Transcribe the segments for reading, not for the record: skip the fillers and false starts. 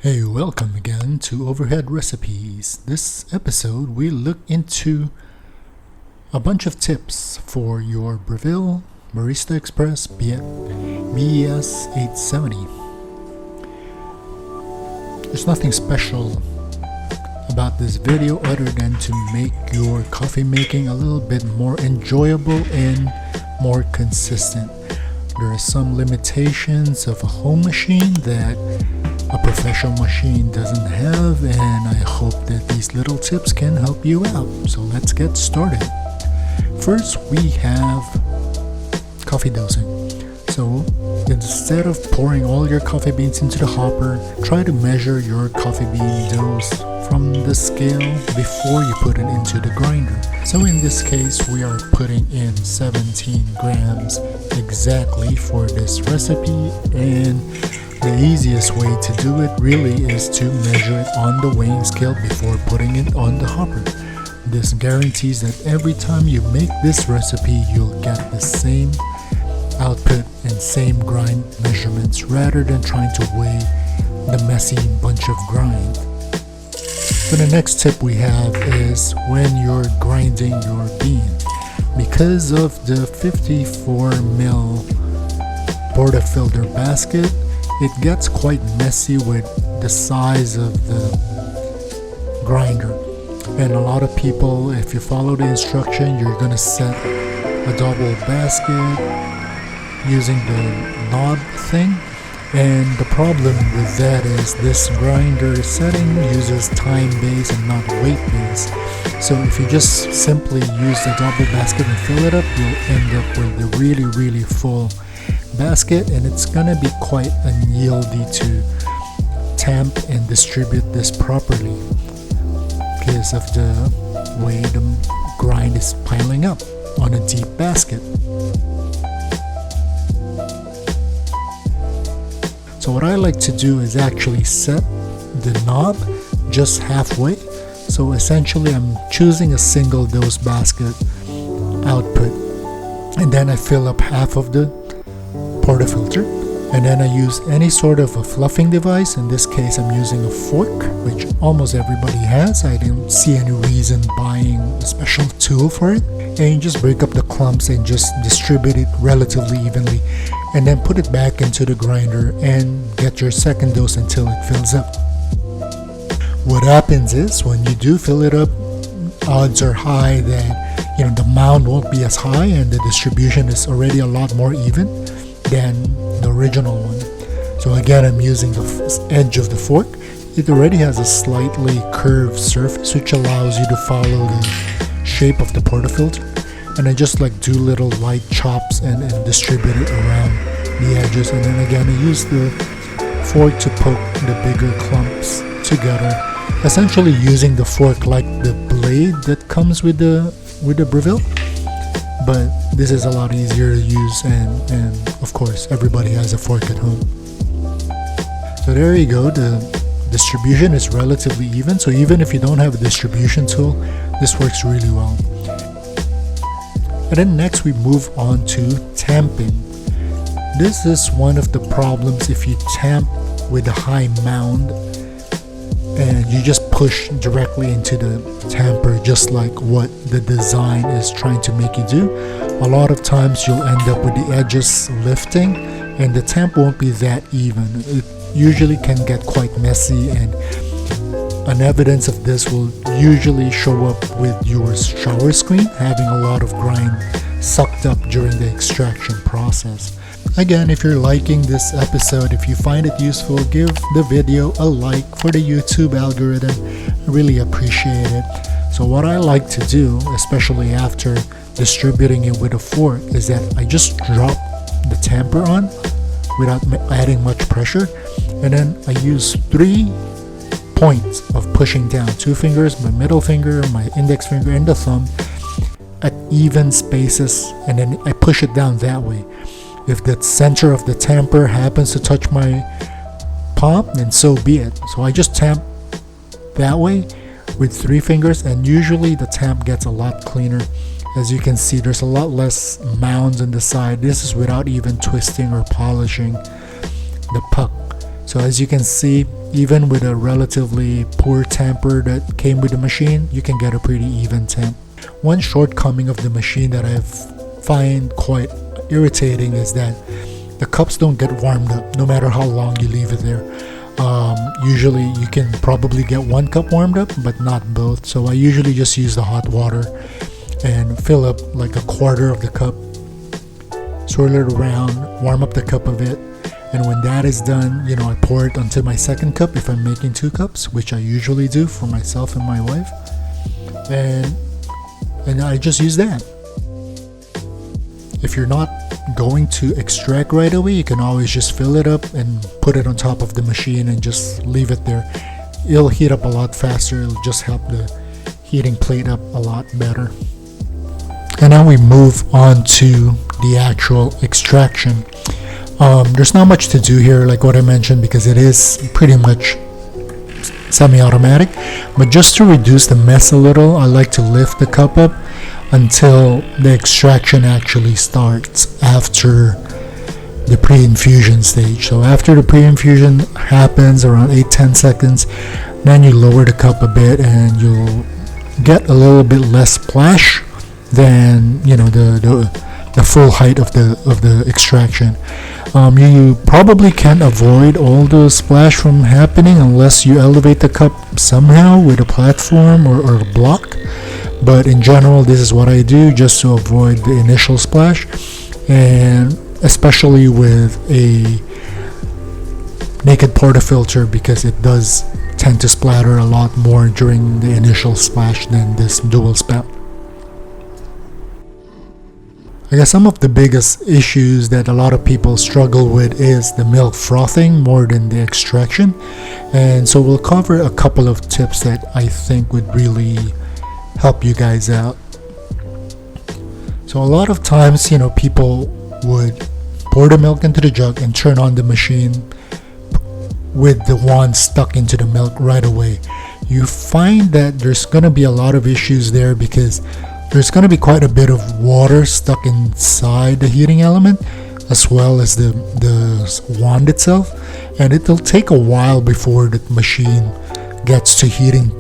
Hey, welcome again to Overhead Recipes. This episode we look into a bunch of tips for your BREVILLE Barista Express BES 870. There's nothing special about this video other than to make your coffee making a little bit more enjoyable and more consistent. There are some limitations of a home machine that a professional machine doesn't have, and I hope that these little tips can help you out. So let's get started. First, we have coffee dosing. So instead of pouring all your coffee beans into the hopper, try to measure your coffee bean dose from the scale before you put it into the grinder. So in this case, we are putting in 17 grams exactly for this recipe, and the easiest way to do it really is to measure it on the weighing scale before putting it on the hopper. This guarantees that every time you make this recipe, you'll get the same output and same grind measurements rather than trying to weigh the messy bunch of grind. So the next tip we have is when you're grinding your bean. Because of the 54 ml portafilter basket, it gets quite messy with the size of the grinder. And a lot of people, if you follow the instruction, you're going to set a double basket using the knob thing. And the problem with that is this grinder setting uses time base and not weight base. So if you just simply use the double basket and fill it up, you'll end up with a really full basket, and it's gonna be quite unyieldy to tamp and distribute this properly because of the way the grind is piling up on a deep basket. So what I like to do is actually set the knob just halfway. So essentially I'm choosing a single dose basket output, and then I fill up half of the portafilter, and then I use any sort of a fluffing device. In this case I'm using a fork, which almost everybody has. I didn't see any reason buying a special tool for it. And you just break up the clumps and just distribute it relatively evenly, and then put it back into the grinder and get your second dose until it fills up. What happens is when you do fill it up, odds are high that the mound won't be as high and the distribution is already a lot more even than the original one. So again, I'm using the edge of the fork. It already has a slightly curved surface which allows you to follow the shape of the portafilter, and I just do little light chops and distribute it around the edges. And then again, I use the fork to poke the bigger clumps together, essentially using the fork like the blade that comes with the BREVILLE. But this is a lot easier to use, and of course everybody has a fork at home. So there you go, the distribution is relatively even, so even if you don't have a distribution tool, this works really well. And then next we move on to tamping. This is one of the problems if you tamp with a high mound and you just push directly into the tamper, just like what the design is trying to make you do. A lot of times you'll end up with the edges lifting and the tamp won't be that even. It usually can get quite messy, and an evidence of this will usually show up with your shower screen having a lot of grind sucked up during the extraction process. Again, if you're liking this episode, if you find it useful, give the video a like for the YouTube algorithm. I really appreciate it. So what I like to do, especially after distributing it with a fork, is that I just drop the tamper on without adding much pressure, and then I use 3 points of pushing down, 2 fingers, my middle finger, my index finger, and the thumb at even spaces, and then I push it down that way. If the center of the tamper happens to touch my palm, then so be it. So I just tamp that way with 3 fingers, and usually the tamp gets a lot cleaner. As you can see, there's a lot less mounds on the side. This is without even twisting or polishing the puck. So as you can see, even with a relatively poor temper that came with the machine, you can get a pretty even temp. One shortcoming of the machine that I find quite irritating is that the cups don't get warmed up no matter how long you leave it there. Usually you can probably get one cup warmed up, but not both. So I usually just use the hot water and fill up like a quarter of the cup, swirl it around, warm up the cup a bit, and when that is done, I pour it onto my second cup if I'm making 2 cups, which I usually do for myself and my wife, and I just use that. If you're not going to extract right away, you can always just fill it up and put it on top of the machine and just leave it there. It'll heat up a lot faster. It'll just help the heating plate up a lot better. And now we move on to the actual extraction. There's not much to do here, like what I mentioned, because it is pretty much semi-automatic. But just to reduce the mess a little, I like to lift the cup up until the extraction actually starts after the pre-infusion stage. So after the pre-infusion happens around 8-10 seconds, then you lower the cup a bit and you'll get a little bit less splash than the full height of the extraction. You probably can't avoid all the splash from happening unless you elevate the cup somehow with a platform or a block. But in general, this is what I do just to avoid the initial splash, and especially with a naked portafilter, because it does tend to splatter a lot more during the initial splash than this dual spout. I guess some of the biggest issues that a lot of people struggle with is the milk frothing more than the extraction, and so we'll cover a couple of tips that I think would really help you guys out. So a lot of times, people would pour the milk into the jug and turn on the machine with the wand stuck into the milk right away. You find that there's going to be a lot of issues there because there's going to be quite a bit of water stuck inside the heating element, as well as the wand itself, and it'll take a while before the machine gets to heating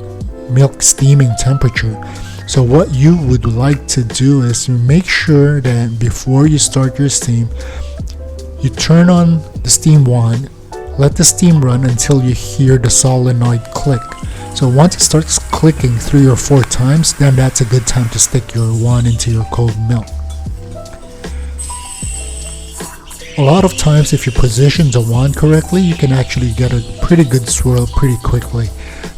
milk steaming temperature. So what you would like to do is to make sure that before you start your steam, you turn on the steam wand, let the steam run until you hear the solenoid click. So once it starts clicking 3 or 4 times, then that's a good time to stick your wand into your cold milk. A lot of times, if you position the wand correctly, you can actually get a pretty good swirl pretty quickly.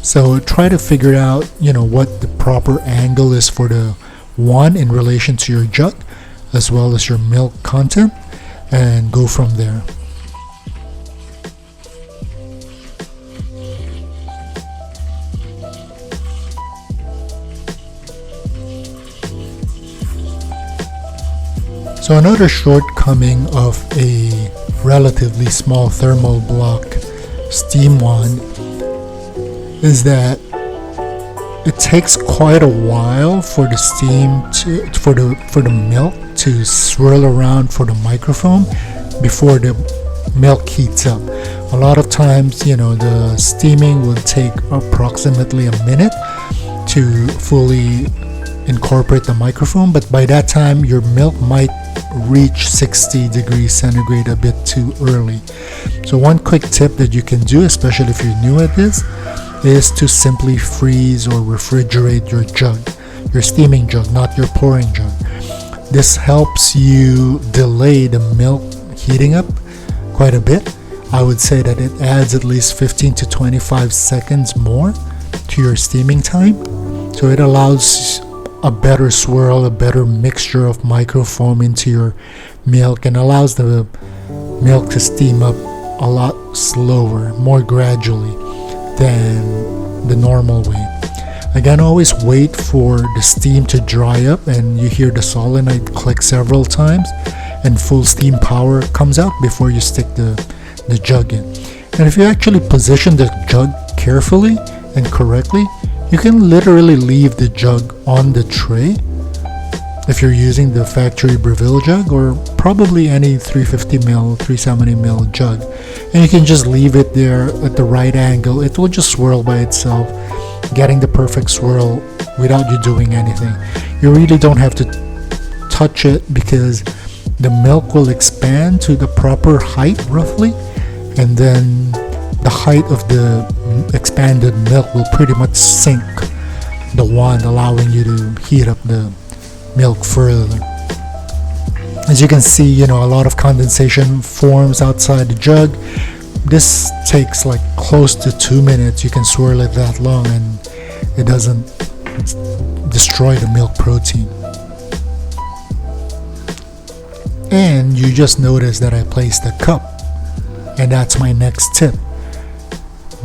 So try to figure out, what the proper angle is for the wand in relation to your jug, as well as your milk content, and go from there. So another shortcoming of a relatively small thermal block steam wand is that it takes quite a while for the steam for the milk to swirl around for the microfoam before the milk heats up. A lot of times, the steaming will take approximately a minute to fully incorporate the microfoam, but by that time your milk might reach 60 degrees centigrade a bit too early. So one quick tip that you can do, especially if you're new at this, is to simply freeze or refrigerate your jug, your steaming jug, not your pouring jug. This helps you delay the milk heating up quite a bit. I would say that it adds at least 15 to 25 seconds more to your steaming time. So it allows a better swirl, a better mixture of microfoam into your milk, and allows the milk to steam up a lot slower, more gradually than the normal way. Again, always wait for the steam to dry up and you hear the solenoid click several times and full steam power comes out before you stick the jug in. And if you actually position the jug carefully and correctly, you can literally leave the jug on the tray if you're using the factory Breville jug, or probably any 350ml, 370ml jug, and you can just leave it there at the right angle. It will just swirl by itself, getting the perfect swirl without you doing anything. You really don't have to touch it, because the milk will expand to the proper height roughly, and then the height of the expanded milk will pretty much sink the wand, allowing you to heat up the milk further. As you can see, a lot of condensation forms outside the jug. This takes like close to 2 minutes. You can swirl it that long and it doesn't destroy the milk protein. And you just noticed that I placed a cup, and that's my next tip.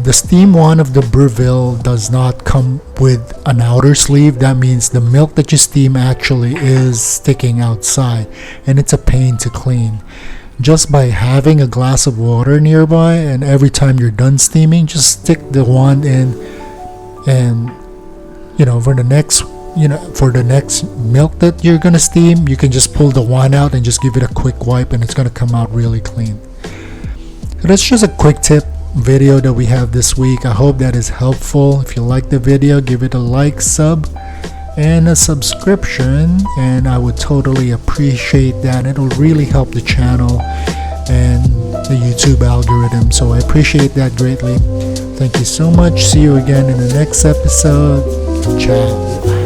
The steam wand of the Breville does not come with an outer sleeve. That means the milk that you steam actually is sticking outside, and it's a pain to clean. Just by having a glass of water nearby, and every time you're done steaming, just stick the wand in, and for the next milk that you're gonna steam, you can just pull the wand out and just give it a quick wipe, and it's gonna come out really clean. So that's just a quick tip video that we have this week. I hope that is helpful. If you like the video, give it a like, sub, and a subscription, and I would totally appreciate that. It'll really help the channel and the YouTube algorithm, so I appreciate that greatly. Thank you so much. See you again in the next episode. Ciao.